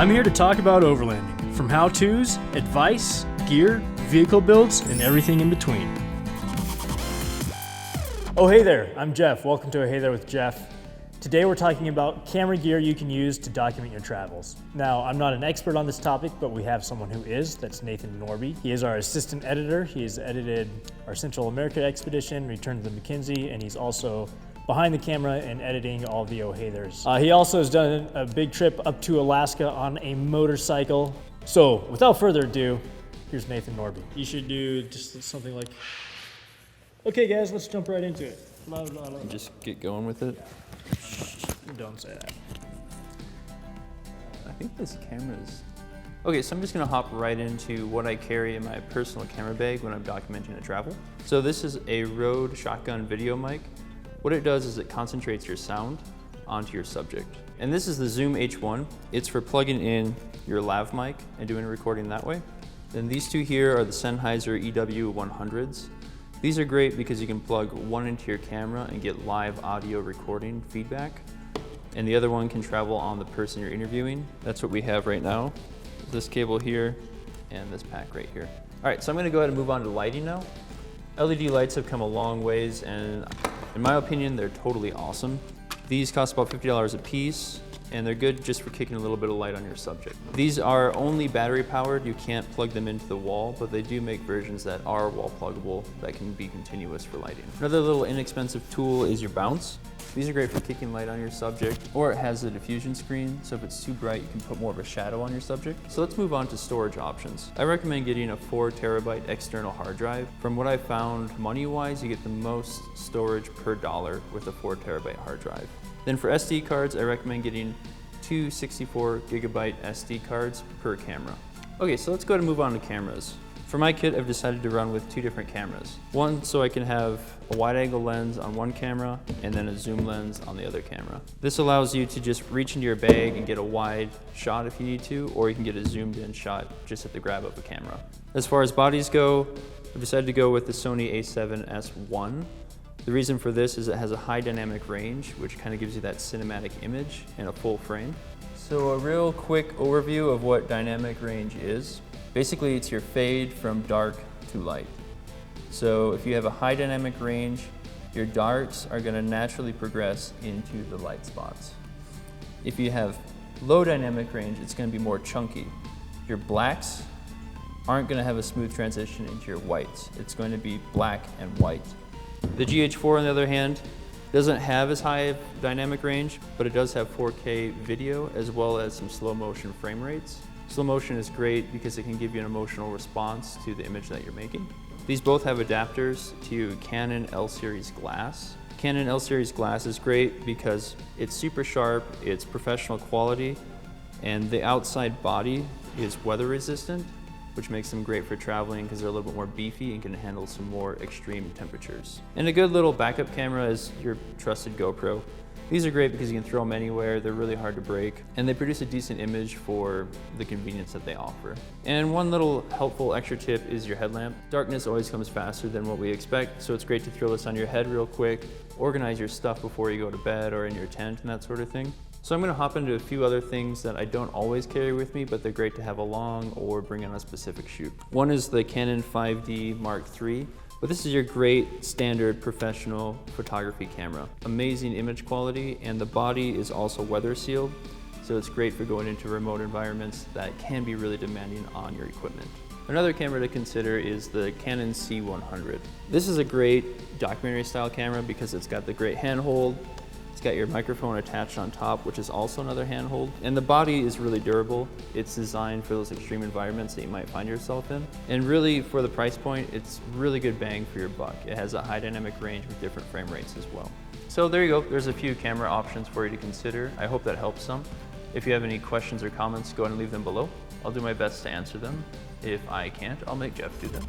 I'm here to talk about overlanding, from how-tos, advice, gear, vehicle builds, and everything in between. Oh hey there, I'm Jeff. Welcome to a Hey There with Jeff. Today we're talking about camera gear you can use to document your travels. Now, I'm not an expert on this topic, but we have someone who is. That's Nathan Norby. He is our assistant editor. He has edited our Central America expedition, Return to the McKinsey, and he's also behind the camera and editing all the Oh Hey There's. He also has done a big trip up to Alaska on a motorcycle. So, without further ado, here's Nathan Norby. You should do just something like, okay guys, let's jump right into it. Just get going with it. Don't say that. I think this camera's... Okay, so I'm just gonna hop right into what I carry in my personal camera bag when I'm documenting a travel. So this is a Rode shotgun video mic. What it does is it concentrates your sound onto your subject. And this is the Zoom H1. It's for plugging in your lav mic and doing recording that way. Then these two here are the Sennheiser EW100s. These are great because you can plug one into your camera and get live audio recording feedback. And the other one can travel on the person you're interviewing. That's what we have right now. This cable here and this pack right here. All right, so I'm gonna go ahead and move on to lighting now. LED lights have come a long ways, and in my opinion, they're totally awesome. These cost about $50 a piece, and they're good just for kicking a little bit of light on your subject. These are only battery powered. You can't plug them into the wall, but they do make versions that are wall pluggable that can be continuous for lighting. Another little inexpensive tool is your bounce. These are great for kicking light on your subject, or it has a diffusion screen, so if it's too bright, you can put more of a shadow on your subject. So let's move on to storage options. I recommend getting a 4 terabyte external hard drive. From what I found, money-wise, you get the most storage per dollar with a 4 terabyte hard drive. Then for SD cards, I recommend getting 2 64 gigabyte SD cards per camera. Okay, so let's go ahead and move on to cameras. For my kit, I've decided to run with 2 different cameras. One so I can have a wide angle lens on one camera and then a zoom lens on the other camera. This allows you to just reach into your bag and get a wide shot if you need to, or you can get a zoomed in shot just at the grab of a camera. As far as bodies go, I've decided to go with the Sony a7S1. The reason for this is it has a high dynamic range, which kind of gives you that cinematic image in a full frame. So a real quick overview of what dynamic range is. Basically, it's your fade from dark to light. So if you have a high dynamic range, your darks are going to naturally progress into the light spots. If you have low dynamic range, it's going to be more chunky. Your blacks aren't going to have a smooth transition into your whites. It's going to be black and white. The GH4, on the other hand, doesn't have as high of dynamic range, but it does have 4K video as well as some slow motion frame rates. Slow motion is great because it can give you an emotional response to the image that you're making. These both have adapters to Canon L-series glass. Canon L-series glass is great because it's super sharp, it's professional quality, and the outside body is weather resistant, which makes them great for traveling because they're a little bit more beefy and can handle some more extreme temperatures. And a good little backup camera is your trusted GoPro. These are great because you can throw them anywhere, they're really hard to break, and they produce a decent image for the convenience that they offer. And one little helpful extra tip is your headlamp. Darkness always comes faster than what we expect, so it's great to throw this on your head real quick, organize your stuff before you go to bed or in your tent and that sort of thing. So I'm going to hop into a few other things that I don't always carry with me, but they're great to have along or bring on a specific shoot. One is the Canon 5D Mark III. But this is your great standard professional photography camera. Amazing image quality, and the body is also weather sealed, so it's great for going into remote environments that can be really demanding on your equipment. Another camera to consider is the Canon C100. This is a great documentary style camera because it's got the great handhold. It's got your microphone attached on top, which is also another handhold. And the body is really durable. It's designed for those extreme environments that you might find yourself in. And really, for the price point, it's really good bang for your buck. It has a high dynamic range with different frame rates as well. So there you go. There's a few camera options for you to consider. I hope that helps some. If you have any questions or comments, go ahead and leave them below. I'll do my best to answer them. If I can't, I'll make Jeff do them.